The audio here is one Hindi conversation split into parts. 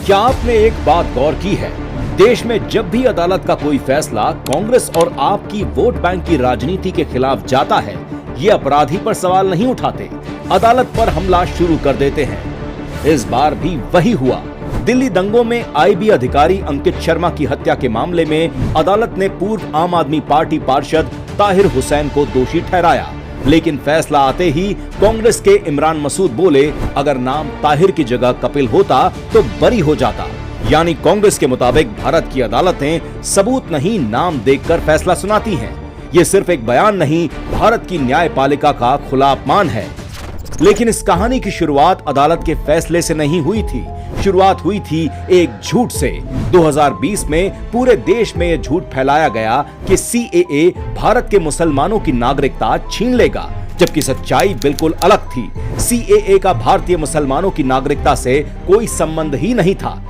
क्या आपने एक बात गौर की है? देश में जब भी अदालत का कोई फैसला कांग्रेस और आप की वोट बैंक की राजनीति के खिलाफ जाता है, ये अपराधी पर सवाल नहीं उठाते, अदालत पर हमला शुरू कर देते हैं। इस बार भी वही हुआ। दिल्ली दंगों में आईबी अधिकारी अंकित शर्मा की हत्या के मामले में अदालत ने पूर्व आम आदमी पार्टी पार्षद ताहिर हुसैन को दोषी ठहराया, लेकिन फैसला आते ही कांग्रेस के इमरान मसूद बोले, अगर नाम ताहिर की जगह कपिल होता तो बरी हो जाता। यानी कांग्रेस के मुताबिक भारत की अदालतें सबूत नहीं नाम देखकर फैसला सुनाती हैं। ये सिर्फ एक बयान नहीं, भारत की न्यायपालिका का खुला अपमान है। लेकिन इस कहानी की शुरुआत अदालत के फैसले से नहीं हुई थी, शुरुआत हुई थी एक झूठ से। 2020 में पूरे देश में यह झूठ फैलाया गया कि सीएए भारत के मुसलमानों की नागरिकता छीन लेगा, जबकि सच्चाई बिल्कुल अलग थी। सीएए का भारतीय मुसलमानों की नागरिकता से कोई संबंध ही नहीं था।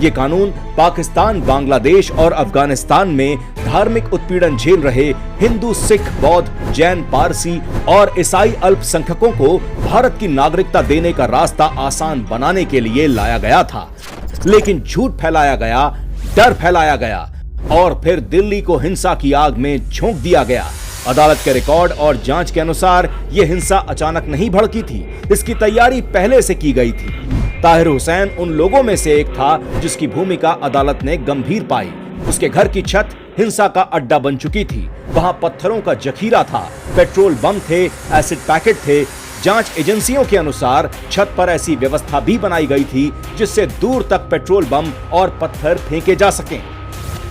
ये कानून पाकिस्तान, बांग्लादेश और अफगानिस्तान में धार्मिक उत्पीड़न झेल रहे हिंदू, सिख, बौद्ध, जैन, पारसी और ईसाई अल्पसंख्यकों को भारत की नागरिकता देने का रास्ता आसान बनाने के लिए लाया गया था। लेकिन झूठ फैलाया गया, डर फैलाया गया और फिर दिल्ली को हिंसा की आग में झोंक दिया गया। अदालत के रिकॉर्ड और जांच के अनुसार यह हिंसा अचानक नहीं भड़की थी, इसकी तैयारी पहले से की गई थी। ताहिर हुसैन उन लोगों में से एक था जिसकी भूमिका अदालत ने गंभीर पाई। उसके घर की छत हिंसा का अड्डा बन चुकी थी। वहां पत्थरों का जखीरा था, पेट्रोल बम थे, एसिड पैकेट थे। जांच एजेंसियों के अनुसार छत पर ऐसी व्यवस्था भी बनाई गई थी जिससे दूर तक पेट्रोल बम और पत्थर फेंके जा सकें।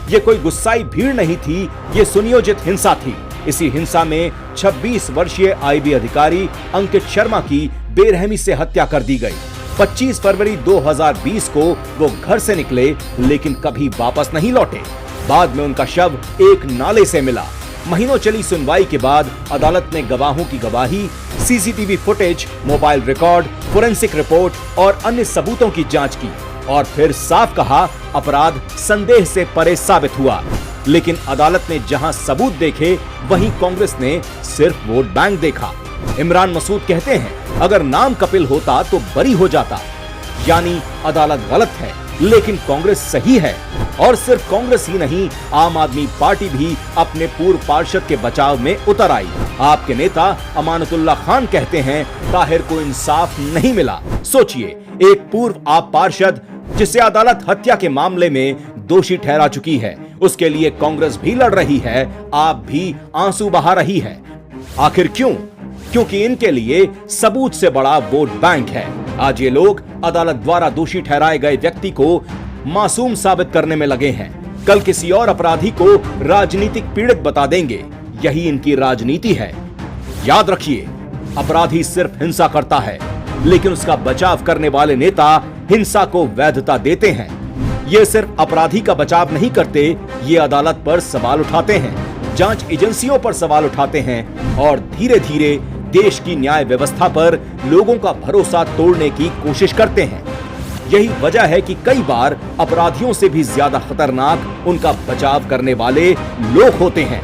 ये कोई गुस्साई भीड़ नहीं थी, ये सुनियोजित हिंसा थी। इसी हिंसा में 26 वर्षीय आईबी अधिकारी अंकित शर्मा की बेरहमी से हत्या कर दी गई। 25 फरवरी 2020 को वो घर से निकले, लेकिन कभी वापस नहीं लौटे। बाद में उनका शव एक नाले से मिला। महीनों चली सुनवाई के बाद अदालत ने गवाहों की गवाही, CCTV footage, mobile record, forensic report और अन्य सबूतों की जांच की और फिर साफ कहा, अपराध संदेह से परे साबित हुआ। लेकिन अदालत ने जहां सबूत देखे, वहीं कांग्रेस ने सिर्फ वोट बैंक देखा। इमरान मसूद कहते हैं, अगर नाम कपिल होता तो बरी हो जाता। यानी अदालत गलत है, लेकिन कांग्रेस सही है। और सिर्फ कांग्रेस ही नहीं, आम आदमी पार्टी भी अपने पूर्व पार्षद के बचाव में उतर आई। आपके नेता अमानतुल्लाह खान कहते हैं, ताहिर को इंसाफ नहीं मिला। सोचिए, एक पूर्व आप पार्षद जिसे अदालत हत्या के मामले में दोषी ठहरा चुकी है, उसके लिए कांग्रेस भी लड़ रही है, आप भी आंसू बहा रही है। आखिर क्यों? क्योंकि इनके लिए सबूत से बड़ा वोट बैंक है। आज ये लोग अदालत द्वारा दोषी ठहराए गए व्यक्ति को मासूम साबित करने में लगे हैं। कल किसी और अपराधी को राजनीतिक पीड़ित बता देंगे। यही इनकी राजनीति है। याद रखिए, अपराधी सिर्फ हिंसा करता है, लेकिन उसका बचाव करने वाले नेता हिंसा को वैधता देते हैं। ये सिर्फ अपराधी का बचाव नहीं करते, ये अदालत पर सवाल उठाते हैं, जांच एजेंसियों पर सवाल उठाते हैं और धीरे धीरे देश की न्याय व्यवस्था पर लोगों का भरोसा तोड़ने की कोशिश करते हैं। यही वजह है कि कई बार अपराधियों से भी ज्यादा खतरनाक उनका बचाव करने वाले लोग होते हैं।